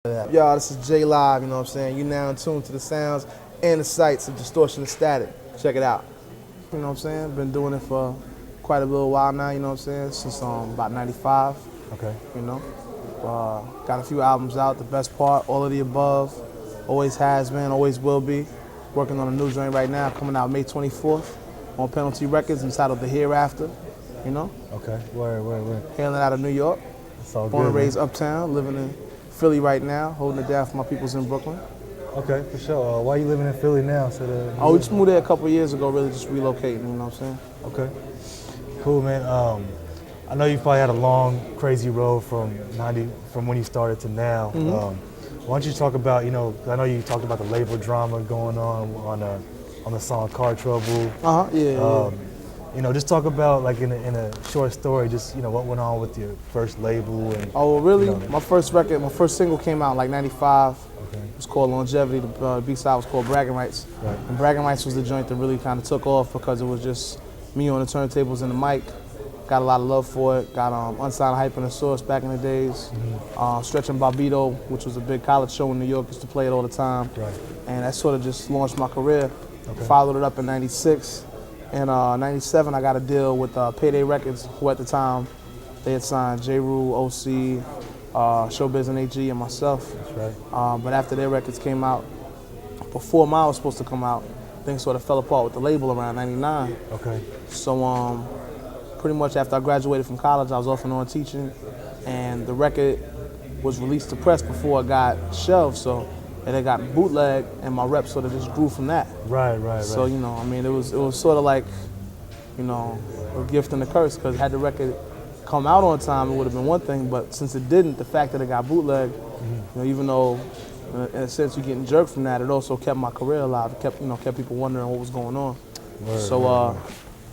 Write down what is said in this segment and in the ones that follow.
Y'all, this is J Live, you know what I'm saying? You now in tune to the sounds and the sights of Distortion and Static. Check it out. You know what I'm saying? Been doing it for quite a little while now, you know what I'm saying? Since about 95. Okay. You know? Got a few albums out, The Best Part, All of the Above, always has been, always will be. Working on a new joint right now, coming out May 24th on Payday Records, entitled The Hereafter, you know? Okay. Where? Hailing out of New York. It's all Born good, and raised man. Uptown, living in Philly right now, holding it down for my peoples in Brooklyn. Okay, for sure. Why you living in Philly now? We just moved there a couple of years ago, really just relocating, you know what I'm saying? Okay. Cool, man. I know you probably had a long, crazy road from when you started to now. Why don't you talk about, I know you talked about the label drama going on the song Car Trouble. Yeah. Just talk about, like, in a short story, just, what went on with your first label. And, well, really, my first record, my first single came out in like 95. Okay. It was called Longevity. The B-side was called Bragging Rights. Right. And Bragging Rights was the joint that really kind of took off because it was just me on the turntables and the mic. Got a lot of love for it. Got Unsigned Hype and the Source back in the days. Stretching Barbito, which was a big college show in New York, used to play it all the time. Right. And that sort of just launched my career. Okay. Followed it up in 96. In 97, I got a deal with Payday Records, who at the time, they had signed J. Rule, OC, Showbiz and AG, and myself. That's right. But after their records came out, before mine was supposed to come out, things sort of fell apart with the label around 99. Okay. So pretty much after I graduated from college, I was off and on teaching, and the record was released to press before it got shelved, so it got bootleg, and my rep sort of just grew from that. Right. So, it was sort of like, a gift and a curse, because had the record come out on time, it would have been one thing, but since it didn't, the fact that it got bootleg, even though in a sense you're getting jerked from that, it also kept my career alive. It kept people wondering what was going on.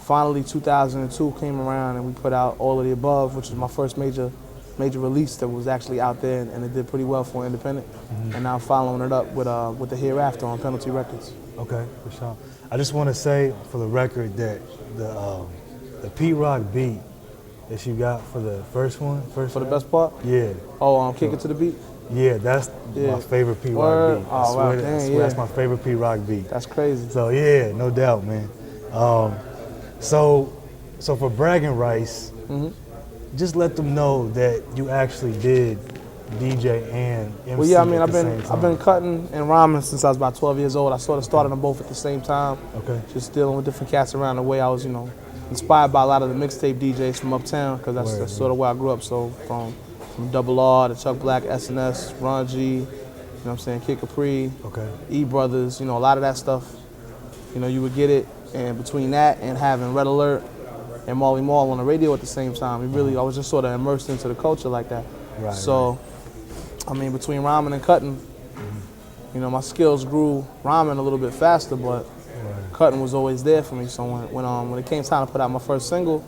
Finally 2002 came around and we put out All of the Above, which was my first major release that was actually out there, and it did pretty well for independent. And now I'm following it up with The Hereafter on Payday Records. Okay, for sure. I just want to say for the record that the P-Rock beat that you got for the first one, For the Best Part? Yeah. Kick It to the Beat? Yeah, that's my favorite P-Rock beat. Oh, wow, dang, that's my favorite P-Rock beat. That's crazy. So yeah, no doubt, man. So for Bragging Rights, just let them know that you actually did DJ and MC. Well, yeah, I've been cutting and rhyming since I was about 12 years old. I sort of started them both at the same time. Okay. Just dealing with different cats around the way. I was, inspired by a lot of the mixtape DJs from uptown, because that's sort of where I grew up. So from Double R to Chuck Black, SNS, Ron G, you know what I'm saying, Kid Capri, Okay. E Brothers, a lot of that stuff. You would get it, and between that and having Red Alert and Marley Marl on the radio at the same time, I was just sort of immersed into the culture like that. Right. So, between rhyming and cutting, my skills grew rhyming a little bit faster, but cutting was always there for me. So when it came time to put out my first single,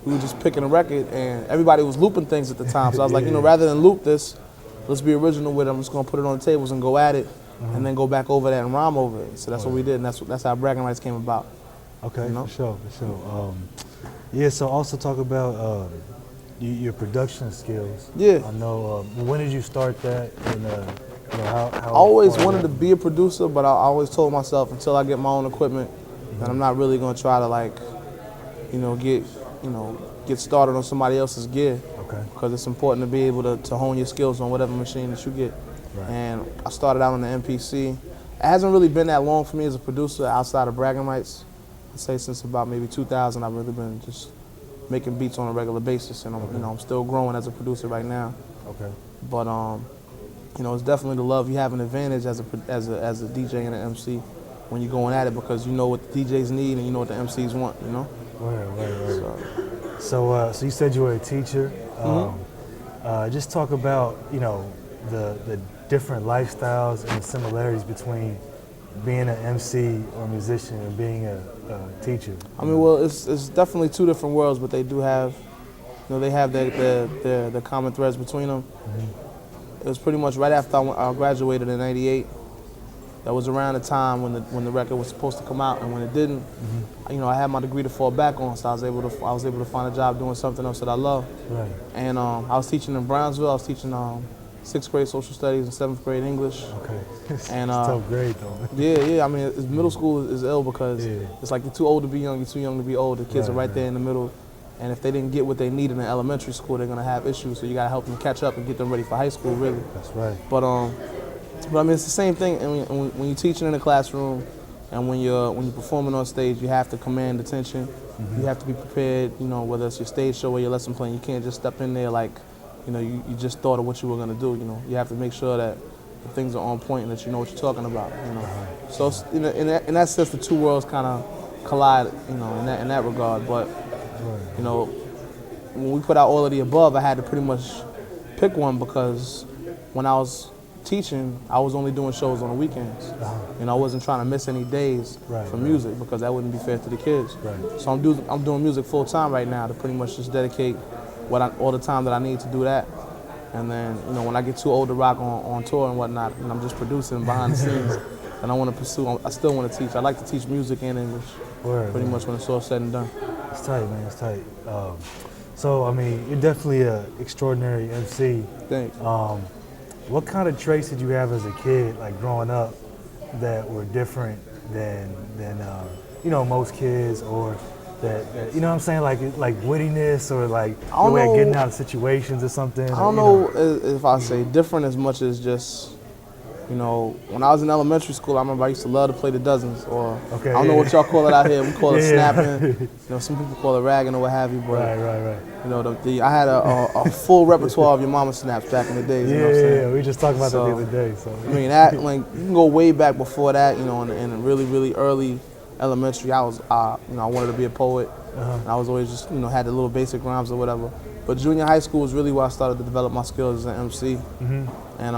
we were just picking a record, and everybody was looping things at the time. So I was like, rather than loop this, let's be original with it. I'm just gonna put it on the tables and go at it, and then go back over that and rhyme over it. So that's what we did, and that's how Bragging Rights came about. Okay, for sure. So also talk about your production skills. Yeah. I know. When did you start that? And how I always wanted to be a producer, but I always told myself until I get my own equipment, that I'm not really gonna try to get started on somebody else's gear. Okay. Because it's important to be able to hone your skills on whatever machine that you get. Right. And I started out on the MPC. It hasn't really been that long for me as a producer outside of Bragging Rights. I'd say since about maybe 2000, I've really been just making beats on a regular basis, and I'm still growing as a producer right now. Okay. But it's definitely the love. You have an advantage as a DJ and an MC when you're going at it, because you know what the DJs need and you know what the MCs want. Right. So you said you were a teacher. Just talk about the different lifestyles and the similarities between being an MC or musician and being a teacher. It's definitely two different worlds, but they do have, they have the common threads between them. It was pretty much right after I graduated in '98. That was around the time when the record was supposed to come out, and when it didn't, I had my degree to fall back on, so I was able to find a job doing something else that I love. Right. And I was teaching in Brownsville. I was teaching 6th grade social studies and 7th grade English. Okay. And it's tough grade though. yeah. I mean, middle school is ill because it's like you're too old to be young, you're too young to be old. The kids are right there in the middle. And if they didn't get what they need in elementary school, they're gonna have issues. So you gotta help them catch up and get them ready for high school, really. That's right. But I mean, it's the same thing. And when you're teaching in a classroom, and when you're performing on stage, you have to command attention. You have to be prepared. You know, whether it's your stage show or your lesson plan, you can't just step in there like, you know, you just thought of what you were gonna do. You know, you have to make sure that the things are on point and that you know what you're talking about. You know, so in that sense, the two worlds kind of collide. You know, in that regard, but. You know, when we put out All of the Above, I had to pretty much pick one because when I was teaching, I was only doing shows on the weekends. You know, I wasn't trying to miss any days for music because that wouldn't be fair to the kids. So I'm doing music full time right now to pretty much just dedicate all the time that I need to do that. And then, you know, when I get too old to rock on tour and whatnot, and I'm just producing behind the scenes, and I want to pursue, I still want to teach. I like to teach music and English, pretty much when it's all said and done. It's tight, man. It's tight. So, I mean, you're definitely an extraordinary MC. Thanks. What kind of traits did you have as a kid, like growing up, that were different than you know, most kids, or that you know what I'm saying, like wittiness or like the way of getting out of situations or something? I don't know if I say different as much as just. You know, when I was in elementary school, I remember I used to love to play the dozens, or I don't know what y'all call it out here. We call it snapping. You know, some people call it ragging or what have you. But right. You know, I had a full repertoire of your mama snaps back in the days. You know what I'm saying? We just talked about that the other day. So I mean, that like you can go way back before that. You know, in really early elementary, I was you know, I wanted to be a poet. And I was always just, you know, had the little basic rhymes or whatever. But junior high school was really where I started to develop my skills as an MC. And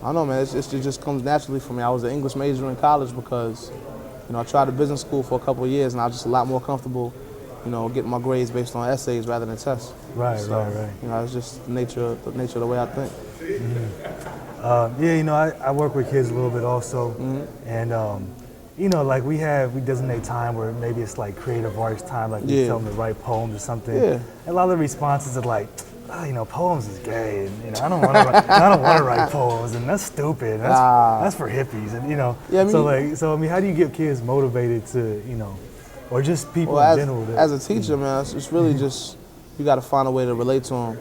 I don't know, man, it just comes naturally for me. I was an English major in college because, you know, I tried a business school for a couple of years and I was just a lot more comfortable, you know, getting my grades based on essays rather than tests. Right. You know, it's just the nature of the way I think. Yeah, you know, I work with kids a little bit also, and you know, like we designate time where maybe it's like creative arts time, like you tell them to write poems or something. And a lot of the responses are like, oh, you know, poems is gay, and you know, I don't want to write poems, and that's stupid. That's for hippies, and you know. Yeah, I mean, so I mean, how do you get kids motivated to, you know, or just people in general? As a teacher, man, it's really just you got to find a way to relate to them.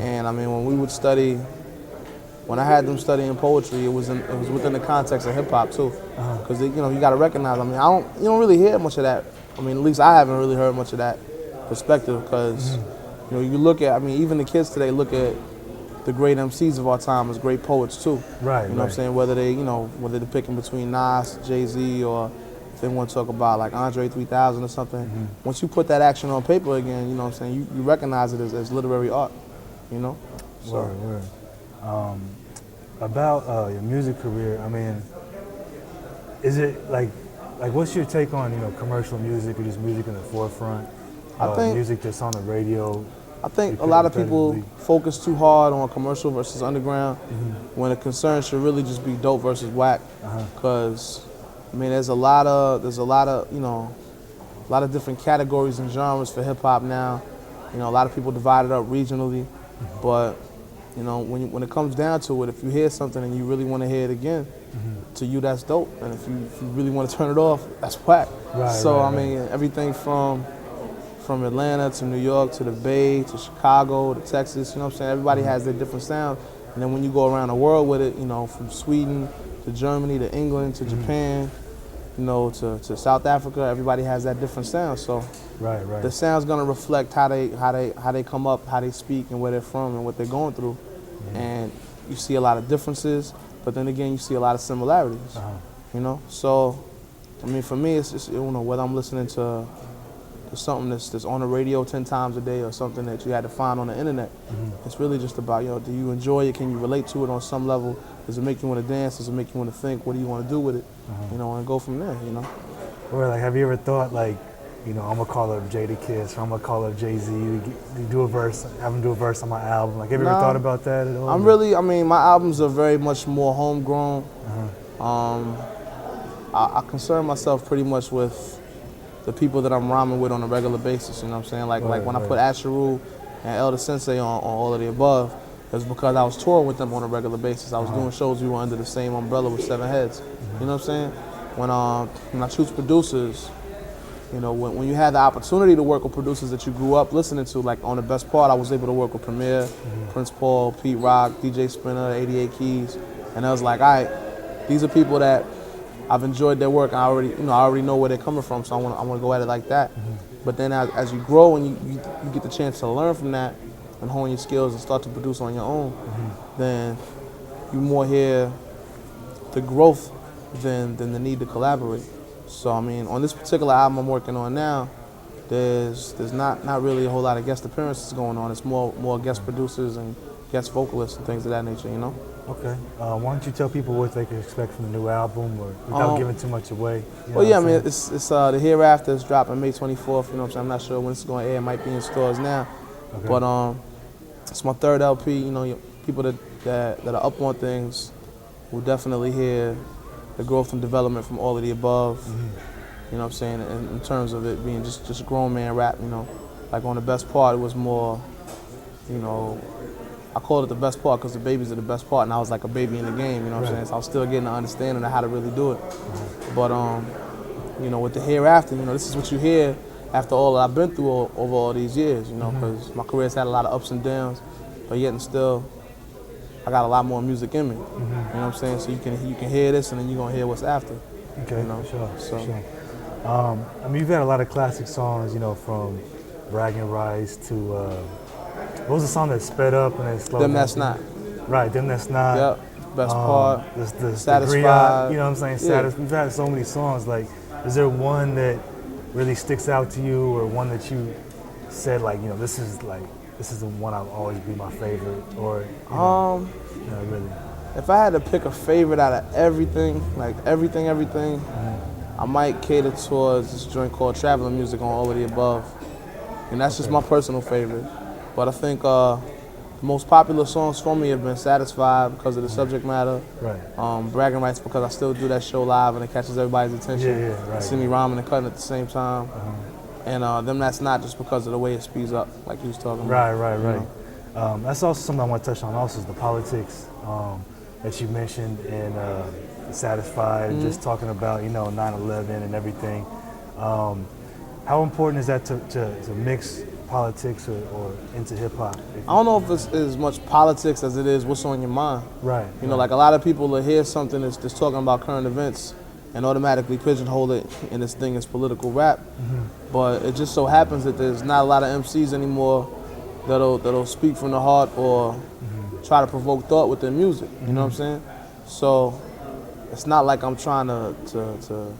And I mean, when we would study, when I had them studying poetry, it was within the context of hip hop too, because you know, you got to recognize. I mean, you don't really hear much of that. I mean, at least I haven't really heard much of that perspective, because. You know, you look at, I mean, even the kids today look at the great MCs of our time as great poets too. Right. You know what I'm saying? Whether they're picking between Nas, Jay-Z, or if they want to talk about like Andre 3000 or something. Once you put that action on paper again, you know what I'm saying, you recognize it as literary art, you know? So. Word. About your music career, I mean, is it like what's your take on, you know, commercial music or just music in the forefront? I think music that's on the radio. I think a lot of people focus too hard on commercial versus underground when the concern should really just be dope versus whack. Because I mean, there's a lot of you know, a lot of different categories and genres for hip hop now. You know, a lot of people divide it up regionally, but you know, when it comes down to it, if you hear something and you really want to hear it again, to you that's dope, and if you really want to turn it off, that's whack. I mean, everything from Atlanta to New York to the Bay to Chicago to Texas, you know what I'm saying? Everybody has their different sound. And then when you go around the world with it, you know, from Sweden to Germany to England to Japan, you know, to South Africa, everybody has that different sound. So the sound's gonna reflect how they come up, how they speak, and where they're from and what they're going through. And you see a lot of differences, but then again, you see a lot of similarities. You know, so I mean, for me, it's just, you know, whether I'm listening to something that's on the radio 10 times a day or something that you had to find on the internet. It's really just about, you know, do you enjoy it? Can you relate to it on some level? Does it make you want to dance? Does it make you want to think? What do you want to do with it? You know, and go from there, you know? Or like, have you ever thought like, you know, I'm gonna call up Jadakiss, or I'm gonna call up Jay-Z, do a verse, have him do a verse on my album. Like, have you ever thought about that at all? I mean, my albums are very much more homegrown. I concern myself pretty much with the people that I'm rhyming with on a regular basis, you know what I'm saying? Like when I put Asheru and Elder Sensei on All of the Above, is because I was touring with them on a regular basis. I was doing shows. We were under the same umbrella with Seven Heads. You know what I'm saying? When I choose producers, you know, when you had the opportunity to work with producers that you grew up listening to, like on the best part, I was able to work with Premier, Prince Paul, Pete Rock, DJ Spinner, 88 Keys, and I was like, all right, these are people that I've enjoyed their work. And I already know where they're coming from, so I want to go at it like that. But then as you grow and you get the chance to learn from that and hone your skills and start to produce on your own, then you more hear the growth than the need to collaborate. So I mean, on this particular album I'm working on now, there's not really a whole lot of guest appearances going on. It's more guest producers and guest vocalists and things of that nature, you know? Okay. Why don't you tell people what they can expect from the new album, or without giving too much away? You know well, yeah, I what mean, I'm it's the Hereafter is dropping May 24th. You know what I'm saying? I'm not sure when it's going to air. It might be in stores now, Okay. but it's my third LP. You know, people that are up on things will definitely hear the growth and development from all of the above. You know what I'm saying? In terms of it being just grown man rap. You know, like on the best part, it was more, you know, I called it the best part because the babies are the best part, and I was like a baby in the game, you know what I'm saying? So I was still getting an understanding of how to really do it. But, you know, with the Hereafter, you know, this is what you hear after all that I've been through over all these years, you know, because my career's had a lot of ups and downs, but yet and still, I got a lot more music in me, you know what I'm saying? So you can hear this, and then you're going to hear what's after. Okay, you know? sure. So. I mean, you've had a lot of classic songs, you know, from Bragging Rights to, what was the song that sped up and then slowed down? Them That's Not. Right, Them That's Not. Yep, best part. The Satisfied. Griot, you know what I'm saying? Yeah. We've had so many songs. Like, is there one that really sticks out to you, or one that you said, like, you know, this is the one I'll always be my favorite, or, you know, really? If I had to pick a favorite out of everything, like everything, I might cater towards this joint called Traveling Music on All of the Above. And that's just my personal favorite. But I think the most popular songs for me have been Satisfied because of the subject matter. Right. Bragging Rights because I still do that show live and it catches everybody's attention. Yeah, right. See me rhyming and cutting at the same time. And Them That's Not just because of the way it speeds up, like you was talking about. Right. You know? That's also something I want to touch on. Also, is the politics that you mentioned in Satisfied, and just talking about, you know, 9/11 and everything. How important is that to mix politics or into hip hop? I don't know if it's as much politics as it is what's on your mind. Right. You know, like a lot of people will hear something that's talking about current events and automatically pigeonhole it in this thing as political rap. But it just so happens that there's not a lot of MCs anymore that'll speak from the heart or try to provoke thought with their music. You know what I'm saying? So it's not like I'm trying to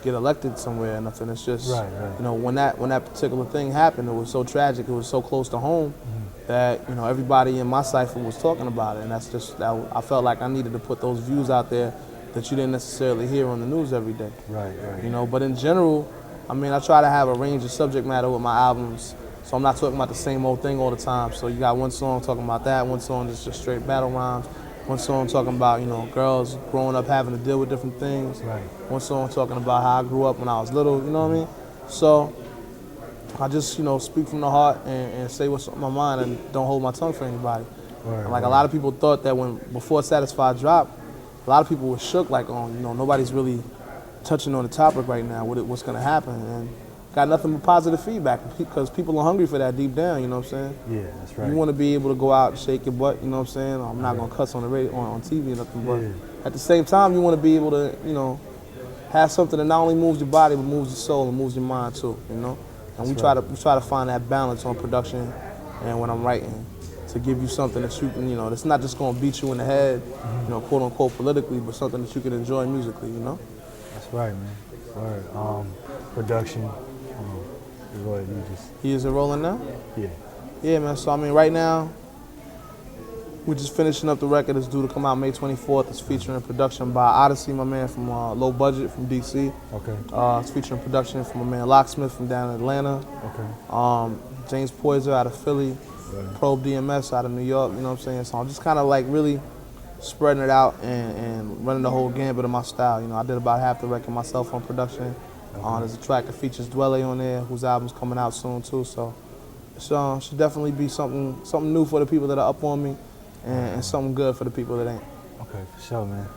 get elected somewhere or nothing. It's just, you know, when that particular thing happened, it was so tragic, it was so close to home that, you know, everybody in my cipher was talking about it, and that's just, I felt like I needed to put those views out there that you didn't necessarily hear on the news every day. Right. You know, but in general, I mean, I try to have a range of subject matter with my albums, so I'm not talking about the same old thing all the time. So you got one song talking about that, one song that's just straight battle rhymes, one song talking about, you know, girls growing up having to deal with different things. Right. One song talking about how I grew up when I was little, you know what I mean? So I just, you know, speak from the heart and say what's on my mind and don't hold my tongue for anybody. And like a lot of people thought that before Satisfied dropped, a lot of people were shook, like, oh, you know, nobody's really touching on the topic right now, what's gonna happen, and got nothing but positive feedback because people are hungry for that deep down, you know what I'm saying? Yeah, that's right. You want to be able to go out and shake your butt, you know what I'm saying? I'm not gonna cuss on the radio, on TV or nothing, but at the same time, you want to be able to, you know, have something that not only moves your body but moves your soul and moves your mind too, you know? And we try to find that balance on production and when I'm writing to give you something that you can, you know, that's not just gonna beat you in the head, you know, quote unquote politically, but something that you can enjoy musically, you know? That's right, man. Word. Production. Go ahead, you just. Is it rolling now? Yeah. Yeah, man. So I mean, right now, we're just finishing up the record. It's due to come out May 24th. It's featuring production by Odyssey, my man from Low Budget from DC. Okay. It's featuring production from my man Locksmith from down in Atlanta. Okay. James Poyser out of Philly. Probe DMS out of New York. You know what I'm saying? So I'm just kind of like really spreading it out and running the whole gambit of my style. You know, I did about half the record myself on production. There's a track that features Dwelle on there, whose album's coming out soon too. So it should definitely be something new for the people that are up on me. and something good for the people that ain't. Okay, for sure, man.